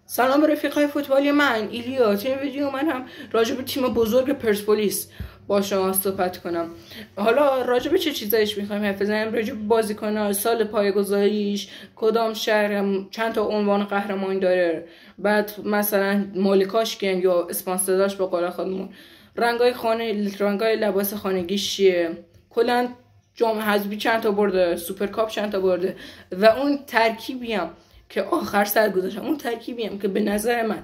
سلام به رفیقای فوتبالی من ایلیا. توی این ویدیو من هم راجع به تیم بزرگ پرسپولیس با شما صحبت کنم. حالا راجع به چه چیزایش میخوایم حرف بزنیم؟ راجع به بازیکن‌ها، سال پایه‌گذاریش، کدام شهر چند تا عنوان قهرمانی داره، بعد مثلا مالکاش کیان یا اسپانسرداش به قول خودمون، رنگای خانه، رنگای لباس خانگیش چیه، کلا جام حذفی چند تا برده، سوپر کاپ چند تا برده، و اون ترکیبی هم که آخر سر گذاشتم، اون ترکیبی هم که به نظر من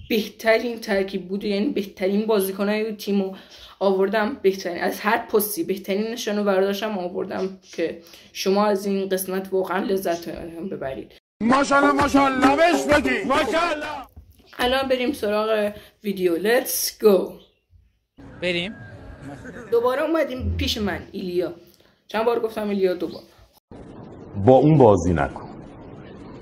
بهترین ترکیب بوده، یعنی بهترین بازیکنای تیمو آوردم، بهترین از هر پستی بهترین نشانو برداشتم آوردم که شما از این قسمت واقعا لذت ببرید. ماشاءالله ماشاءالله بهش بگی ماشاءالله. الان بریم سراغ ویدیو. لیتس گو. بریم. دوباره اومدیم پیش من ایلیا. چند بار گفتم ایلیا؟ دوبار. با اون بازی نکن.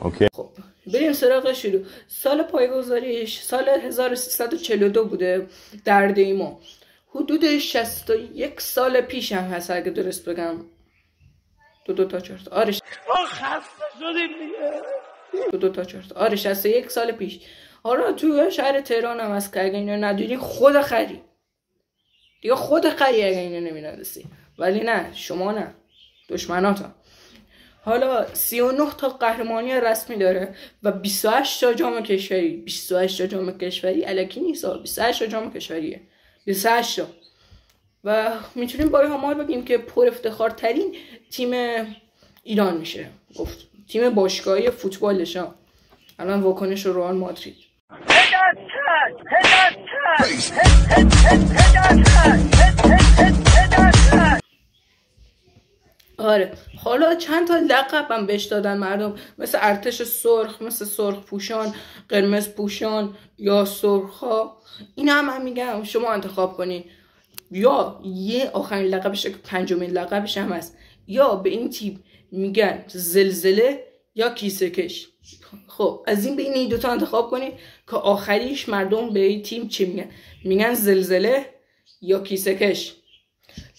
اوکی. خب بریم سراغ شروع. سال پایه‌گذاریش سال 1342 بوده در دیما. حدود 61 سال پیش هم هست اگه درست بگم. دو تا چرت. آره خسته شدیم دیگه. دو تا چرت. آره 61 سال پیش. حالا تو شهر تهران هم هست که اگه اینو ندونی خود خری. دیگه خود خری اگه اینو نمی‌دونستی. ولی نه، شما نه، دشمناتا. حالا 39 تا قهرمانی رسمی داره و 28 تا جام کشوری. 28 تا جام کشوری الکی نیست، 28 تا جام کشوریه. 28 تا. و میتونیم با همه بگیم که پر افتخار ترین تیم ایران میشه گفت. تیم باشگاهی فوتبالش الان واکنش رئال مادرید. آره حالا چند تا لقب هم بهش دادن مردم، مثل ارتش سرخ، مثل سرخ پوشان، قرمز پوشان یا سرخا. این هم میگم شما انتخاب کنین، یا یه آخرین لقبش که پنجمین لقبش هم هست، یا به این تیم میگن زلزله یا کیسه کش. خب از این بین این دوتا انتخاب کنین که آخریش مردم به این تیم چی میگن؟ میگن زلزله یا کیسه کش.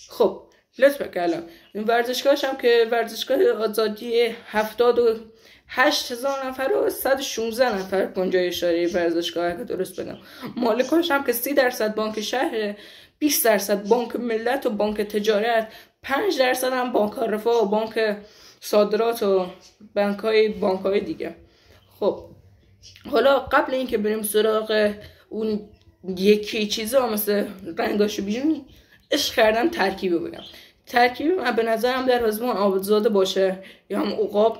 خب لطفا الان این ورزشگاهش هم که ورزشگاه آزادی 78,000 نفر و 116 نفر گنجایش داره ورزشگاه که درست بگم. مالکاش هم که 30% بانک شهر، 20% بانک ملت و بانک تجارت، 5% هم بانک رفاه و بانک صادرات و بانک های دیگه. خب حالا قبل اینکه بریم سراغ اون یکی چیزا مثل رنگاشو بیرونی، عشق کردم ترکیبو بگم. ترکیب من به نظرم در حزبان آبادزاده باشه یا هم عقاب،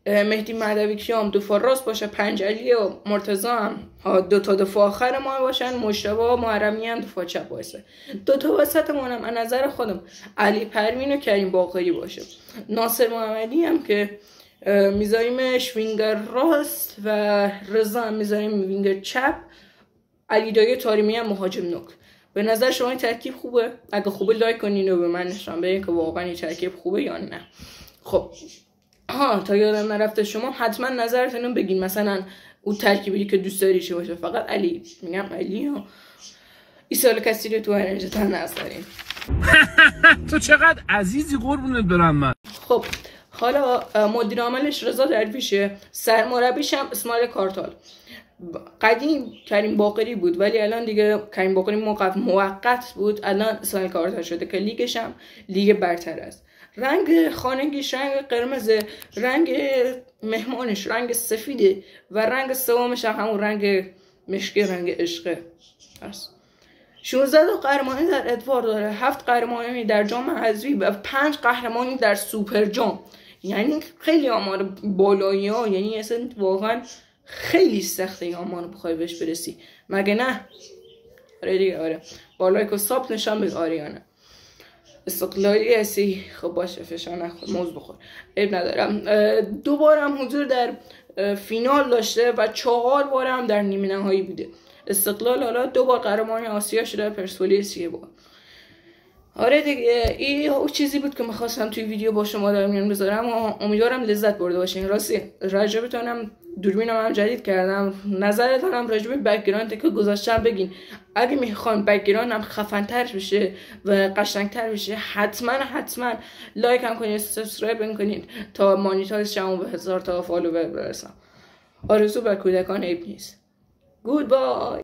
مهدی مهدویکیان دفاع راست باشه، پنجعلی و مرتضی هم دو تا دفاع آخر ما باشن، مجتبی محرمی هم دفاع چپ باشه. دو تا وسط ما هم از نظر خودم علی پروین و کریم باقری باشه. ناصر محمدی هم که میذاریمش وینگر راست و رضا هم میذاریم وینگر چپ، علی دایی طارمی هم مهاجم نوک. به نظر شما این ترکیب خوبه؟ اگه خوبه لایک کنین و به من نشون بدین که واقعا این ترکیب خوبه یا نه. خب تا یادم نرفته شما حتما نظرتون بگین، مثلا اون ترکیبی که دوست داری چه باشه. فقط علی میگم علی ها ایسال کسی رو تو انرژیتن نذارین. تو چقدر عزیزی قربونت برم من. خب حالا مدیر عاملش رضا درویشه، سرمربیش هم اسماعیل کارتال. قدیم کریم باقری بود ولی الان دیگه کریم باقری موقت بود، الان اسماعیل کارتال شده که لیگش هم لیگ برتر است. رنگ خانگیش رنگ قرمزه، رنگ مهمانش رنگ سفیده و رنگ سومش هم همون رنگ مشکی، رنگ عشقه است. 16 قهرمانی در ادوار داره، 7 قهرمانی در جام حذفی و 5 قهرمانی در سوپر جام. یعنی خیلی آمار بالایی ها، یعنی اصلا واقعا خیلی سخته این آمار رو بخوای بهش برسی، مگه نه؟ آره دیگه، آره بالای که ساب نشان بده. آره یا نه؟ استقلالی هستی؟ خب باشه فشار نخور، موز بخور، عیب ندارم. 2 بار هم حضور در فینال داشته و 4 بار هم در نیمه نهایی بوده. استقلال حالا 2 بار قهرمان آسیا شده، پرسپولیس 1 بار. آره دیگه این چیزی بود که میخواستم توی ویدیو با شما در میان بذارم و امیدوارم لذت برده باشین. راستی راجبتونم دوربینم هم جدید کردم، نظرتونم راجب بک‌گراند که گذاشتم بگین. اگه میخواین بک‌گراندم خفن‌تر بشه و قشنگتر بشه حتما لایک هم کنید، سابسکرایب هم کنید تا مانیتایز شم و به 1000 تا فالوور برسم. آرزو بر کودکان عیب نیست. گود بای.